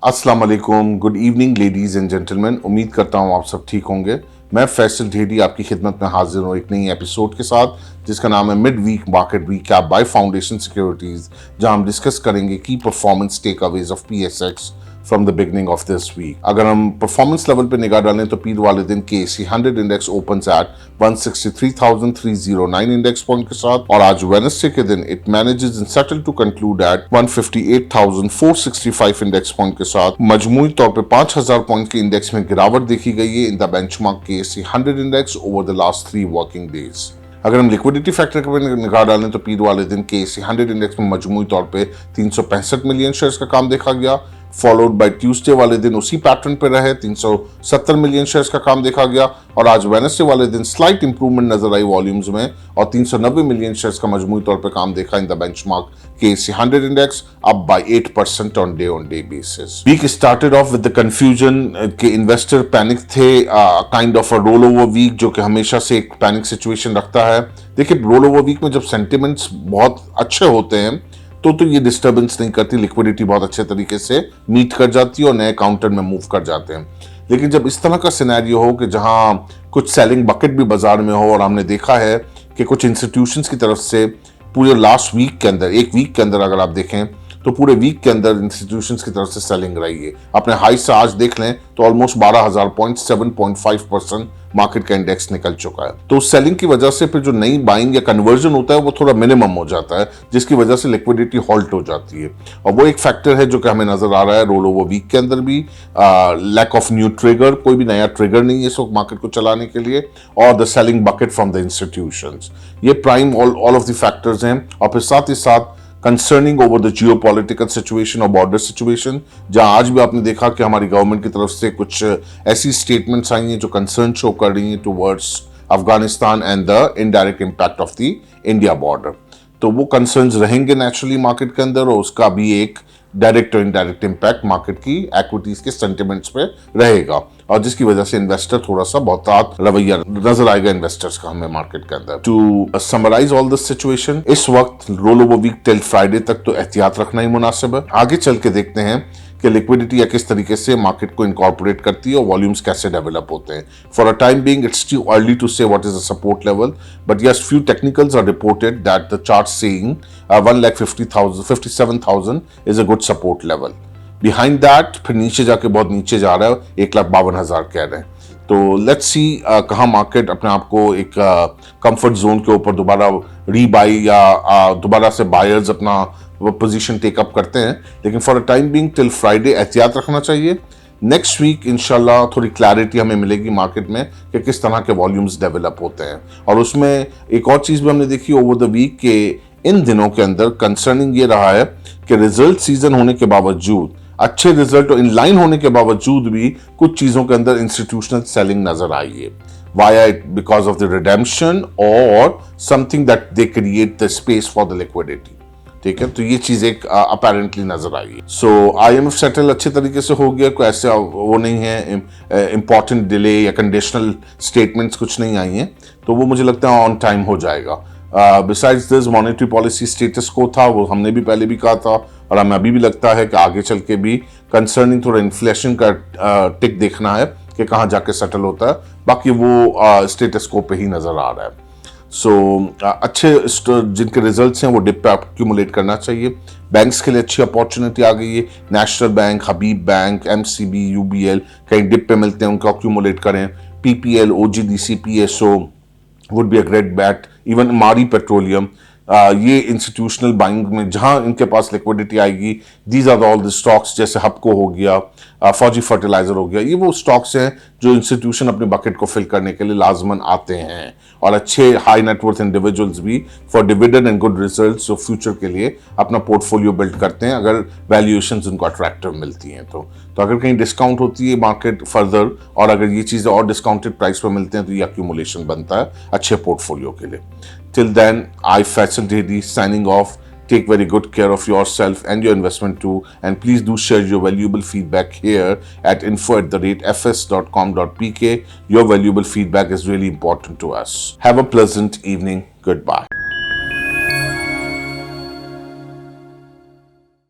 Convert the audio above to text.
अस्सलाम वालेकुम, good evening ladies and gentleman. उम्मीद करता हूँ आप सब ठीक होंगे। मैं फैसल ढेडी आपकी खिदमत में हाजिर हूँ एक नई एपिसोड के साथ, जिसका नाम है mid week market recap by Foundation Securities, जहां हम डिस्कस करेंगे की performance takeaways of PSX from the beginning of this week. अगर हम परफॉर्मेंस लेवल पे निगाह डालें तो पीर वाले दिन KSE 100 index opens at 163,309 index point के साथ, और आज वेडनेसडे के दिन it manages in settle to conclude at 158,465 index point के साथ। मजमूई तौर पे 5,000 पॉइंट के इंडेक्स में गिरावट देखी गई है in the benchmark KSE 100 index over the last 3 working days. अगर हम लिक्विडिटी फैक्टर पर निगाह डालें तो पीर वाले दिन केसी 100 इंडेक्स में मजमूई तौर पे 365 मिलियन शेयर्स का काम देखा गया, फॉलोड बाय ट्यूसडे वाले दिन उसी पैटर्न पे रहे 370 मिलियन शेयर्स का काम देखा गया, और आज वेडनेसडे वाले दिन स्लाइट इंप्रूवमेंट नजर आई वॉल्यूम्स में और 390 मिलियन शेयर्स का मजमूई तौर पे काम देखा in the benchmark KSE 100 index up by 8% on day basis. Week started off with the confusion के इन्वेस्टर पैनिक थे, kind of a roll over week जो कि हमेशा से एक पैनिक सिचुएशन रखता है। देखिए, रोल ओवर वीक में जब सेंटिमेंट्स बहुत अच्छे होते हैं तो ये डिस्टर्बेंस नहीं करती, लिक्विडिटी बहुत अच्छे तरीके से मीट कर जाती है और नए काउंटर में मूव कर जाते हैं। लेकिन जब इस तरह का सिनेरियो हो कि जहां कुछ सेलिंग बकेट भी बाजार में हो, और हमने देखा है कि कुछ इंस्टीट्यूशंस की तरफ से पूरे लास्ट वीक के अंदर, एक वीक के अंदर अगर आप देखें तो पूरे वीक के अंदर इंस्टीट्यूशंस की तरफ से सेलिंग रही है। अपने हाई से आज देख लें तो ऑलमोस्ट 12,000 पॉइंट 7.5% मार्केट का इंडेक्स निकल चुका है। तो सेलिंग की वजह से फिर जो नई बाइंग या कन्वर्जन होता है वो थोड़ा मिनिमम हो जाता है, जिसकी वजह से लिक्विडिटी हॉल्ट हो जाती है, और वो एक फैक्टर है जो कि हमें नजर आ रहा है रोल ओवर वीक के अंदर भी। लैक ऑफ न्यू ट्रिगर, कोई भी नया ट्रिगर नहीं है इस वक्त मार्केट को चलाने के लिए, और the selling bucket from the institutions, ये prime all of the factors हैं। और फिर साथ ही साथ concerning over the geopolitical situation और बॉर्डर सिचुएशन, जहां आज भी आपने देखा कि हमारी गवर्नमेंट की तरफ से कुछ ऐसी स्टेटमेंट्स आई हैं जो कंसर्न शो कर रही हैं towards Afghanistan and the indirect impact of the India border. तो वो कंसर्न्स रहेंगे नेचुरली मार्केट के अंदर, और उसका भी एक डायरेक्ट और इनडायरेक्ट इम्पैक्ट मार्केट की एक्विटीज के सेंटिमेंट्स पे रहेगा, और जिसकी वजह से इन्वेस्टर थोड़ा सा बहुत रवैया नजर आएगा इन्वेस्टर्स का हमें मार्केट के अंदर। To summarize all this situation, इस वक्त roll over week till Friday तक तो एहतियात रखना ही मुनासिब है। आगे चल के देखते हैं कि लिक्विडिटी या किस तरीके से मार्केट को इनकॉर्पोरेट करती है और वॉल्यूम्स कैसे डेवलप होते हैं। For a time being it's too early to say what is the support level, but yes few technicals are reported that the chart saying 1,57,000 is a good support level. Behind that फिर नीचे जाके बहुत नीचे जा रहा है, 1,52,000 कह रहे हैं। तो लेट्स सी कहाँ मार्केट अपने आप को एक कंफर्ट जोन के ऊपर दोबारा रीबाई या दोबारा से बायर्स अपना वो पोजीशन टेकअप करते हैं। लेकिन for a time being till Friday एहतियात रखना चाहिए। नेक्स्ट वीक इंशाल्लाह थोड़ी क्लैरिटी हमें मिलेगी मार्केट में कि किस तरह के वॉल्यूम्स डेवलप होते हैं। और उसमें एक और चीज भी हमने देखी ओवर द वीक के इन दिनों के अंदर कंसर्निंग ये रहा है कि रिजल्ट सीजन होने के बावजूद, अच्छे रिजल्ट और इनलाइन होने के बावजूद भी कुछ चीजों के अंदर इंस्टीट्यूशनल सेलिंग नजर आई है, via it because of the redemption और something that they create the space for the liquidity. ठीक है, तो ये चीज एक अपेरेंटली नजर आई है। सो IMF सेटल अच्छे तरीके से हो गया, कोई ऐसे वो नहीं है इंपॉर्टेंट डिले या कंडीशनल स्टेटमेंट्स कुछ नहीं आई हैं, तो वो मुझे लगता है ऑन टाइम हो जाएगा। Besides this monetary policy status को था, वो हमने भी पहले भी कहा था, और हमें अभी भी लगता है कि आगे चल के भी कंसर्निंग थोड़ा इन्फ्लेशन का टिक देखना है कि कहाँ जाके सेटल होता है। बाकी वो स्टेटस को पे ही नजर आ रहा है। सो अच्छे जिनके रिजल्ट्स हैं वो डिप पे एक्यूमुलेट करना चाहिए। बैंक्स के लिए अच्छी अपॉर्चुनिटी आ गई है, National Bank, Habib Bank, MCB, UBL कहीं डिप पे मिलते हैं, उनको एक्यूमुलेट करें। PPL, OGDC, PSO would be a great bet, even Mari Petroleum, ये इंस्टीट्यूशनल बाइंग में जहां इनके पास लिक्विडिटी आएगी, these are all the stocks, जैसे हबको हो गया, फौजी फर्टिलाइजर हो गया, ये वो स्टॉक्स हैं जो इंस्टीट्यूशन अपने बकेट को फिल करने के लिए लाजमन आते हैं, और अच्छे हाई नेटवर्थ इंडिविजुअल्स भी for dividend and good results जो फ्यूचर के लिए अपना पोर्टफोलियो बिल्ड करते हैं अगर वैल्यूएशंस उनको अट्रैक्टिव मिलती हैं। तो अगर कहीं डिस्काउंट होती है मार्केट फर्दर, और अगर ये चीज़ें और डिस्काउंटेड प्राइस पर मिलते हैं, तो ये एक्यूमुलेशन बनता है अच्छे पोर्टफोलियो के लिए। Till then, I Faisal Didi signing off. Take very good care of yourself and your investment too. And please do share your valuable feedback here at info@fs.com.pk. Your valuable feedback is really important to us. Have a pleasant evening. Goodbye.